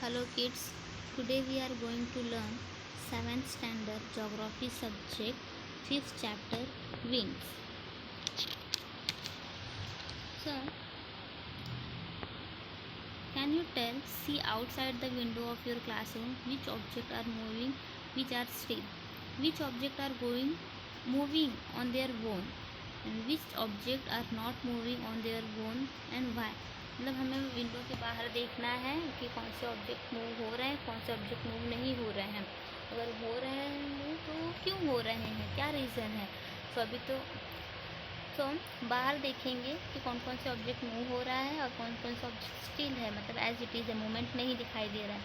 Hello kids, today we are going to learn 7th standard geography subject 5th chapter winds. So, can you see outside the window of your classroom which objects are moving, which are still, which objects are moving on their own and which objects are not moving on their own and why. मतलब हमें window के बाहर देखना है कि कौन से object move हो रहे हैं, कौन से ऑब्जेक्ट मूव नहीं हो रहे हैं, अगर हो रहे हैं तो क्यों हो रहे हैं, क्या रीज़न है। तो अभी तो बाहर देखेंगे कि कौन कौन से ऑब्जेक्ट मूव हो रहा है और कौन कौन से ऑब्जेक्ट स्टिल है, मतलब एज इट इज़ है, मूवमेंट नहीं दिखाई दे रहा है।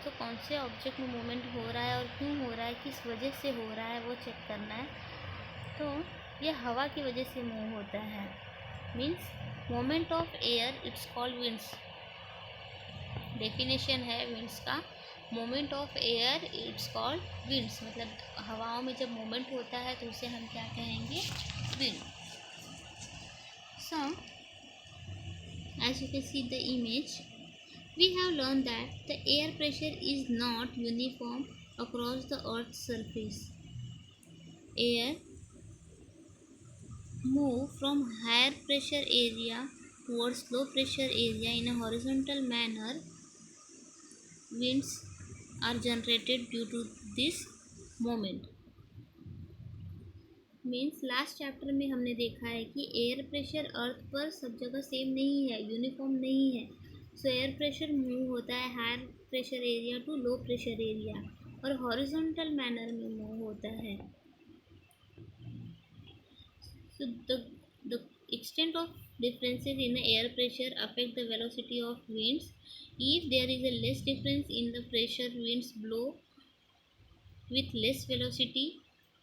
तो कौन से ऑब्जेक्ट में मूवमेंट हो रहा है और क्यों हो रहा है, किस वजह से हो रहा है, वो चेक करना है। तो ये हवा की वजह से मूव होता है, means moment of air it's called winds. Definition है विंड्स का, moment of air it's called winds, मतलब हवाओं में जब मोमेंट होता है तो उसे हम क्या कहेंगे, wind. So as you can see the image, we have learned that the air pressure is not uniform across the earth's surface. Air move from higher pressure area towards low pressure area in a horizontal manner. Winds are generated due to this moment. Means last chapter में हमने देखा है कि air pressure अर्थ पर सब जगह same नहीं है, यूनिफॉर्म नहीं है। सो एयर प्रेशर मूव होता है higher pressure area to low pressure area और हॉरिजॉन्टल मैनर में मूव होता है। So the extent of differences in the air pressure affect the velocity of winds. If there is a less difference in the pressure, winds blow with less velocity.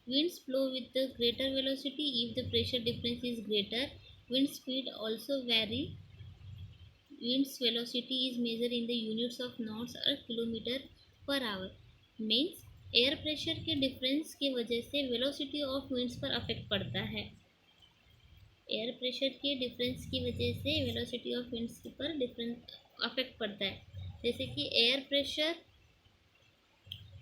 Winds blow with the greater velocity if the pressure difference is greater. Wind speed also vary. Wind's velocity is measured in the units of knots or kilometer per hour. Means air pressure के difference की वजह से velocity of winds पर affect पड़ता है। Air pressure के difference की वजह से वेलोसिटी ऑफ विंड्स पर डिफरेंस अफेक्ट पड़ता है। जैसे कि एयर प्रेशर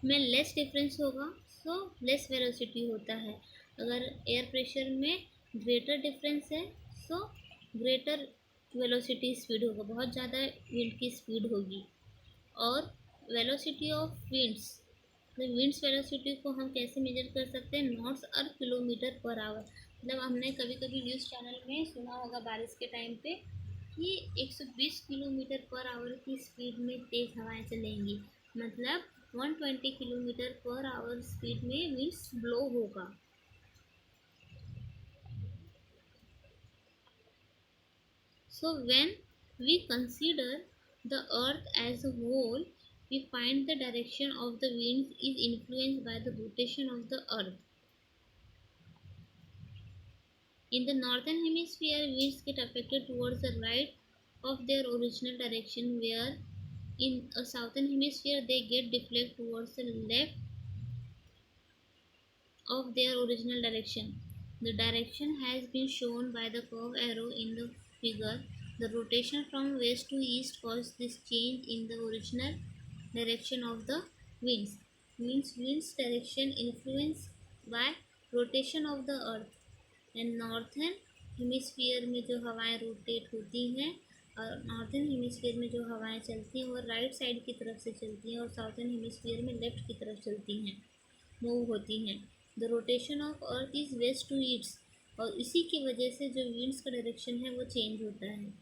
में लेस डिफरेंस होगा सो लेस वेलोसिटी होता है, अगर एयर प्रेशर में ग्रेटर डिफरेंस है सो ग्रेटर वेलोसिटी स्पीड होगा, बहुत ज़्यादा विंड की स्पीड होगी। और velocity of winds, winds velocity को हम कैसे मेजर कर सकते हैं, नॉट्स और किलोमीटर पर आवर। मतलब हमने कभी कभी न्यूज़ चैनल में सुना होगा बारिश के टाइम पे कि 120 किलोमीटर पर आवर की स्पीड में तेज़ हवाएं चलेंगी, मतलब 120 किलोमीटर पर आवर स्पीड में विंड्स ब्लो होगा। So when we consider the earth as a whole, we find the direction of the winds is influenced by the rotation of the earth. In the northern hemisphere, winds get affected towards the right of their original direction, where in a southern hemisphere they get deflected towards the left of their original direction. The direction has been shown by the curved arrow in the figure. The rotation from west to east causes this change in the original direction of the winds. Means winds direction influenced by rotation of the earth. And northern hemisphere में जो हवाएं rotate होती हैं और northern hemisphere में जो हवाएं चलती हैं वो राइट साइड की तरफ से चलती हैं और साउथर्न हेमिस्फीयर में लेफ्ट की तरफ चलती हैं, मूव होती हैं। The rotation of earth is west to east, और इसी की वजह से जो विंड्स का डायरेक्शन है वो चेंज होता है।